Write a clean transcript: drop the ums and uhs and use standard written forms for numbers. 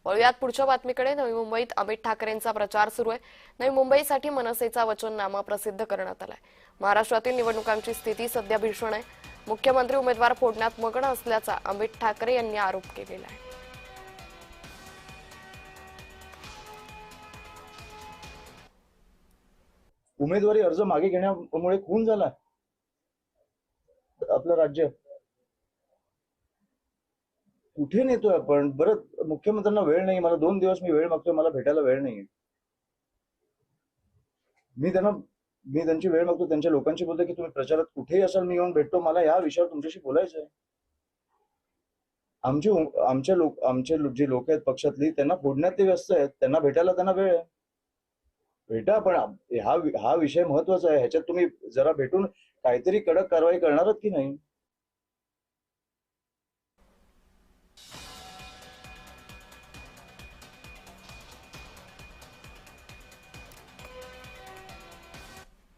वळूयात पुढच्या बातमीकडे। नवी मुंबईत अमित ठाकरेंचा प्रचार सुरू आहे। नवी मुंबईसाठी मनसेचा वचननामा प्रसिद्ध करण्यात आलाय। महाराष्ट्रातील निवडणुकांची स्थिती सध्या भीषण आहे। मुख्यमंत्री उमेदवार फोडण्यात मग्न असल्याचा अमित ठाकरे यांनी आरोप केलेला आहे। उमेदवारी अर्ज मागे घेण्यामुळे खून झाला आपलं राज्य। कुठे नेतोय आपण? बरं, मुख्यमंत्र्यांना वेळ नाही, मला 2 दिवस मी वेळ मागतोय, मला भेटायला वेळ नाहीये। मी त्यांची वेळ मागतो, त्यांच्या लोकांशी बोलतो की तुम्ही प्रचारात कुठेही असाल मी येऊन भेटतो, मला या विषयावर तुमच्याशी बोलायचं आहे। आमचे जे लोक आहेत पक्षातली त्यांना फोडण्यात ते व्यस्त आहेत, त्यांना भेटायला त्यांना वेळ आहे। भेटा, पण हा विषय महत्वाचा आहे, ह्याच्यात तुम्ही जरा भेटून काहीतरी कडक कारवाई करणारच की नाही?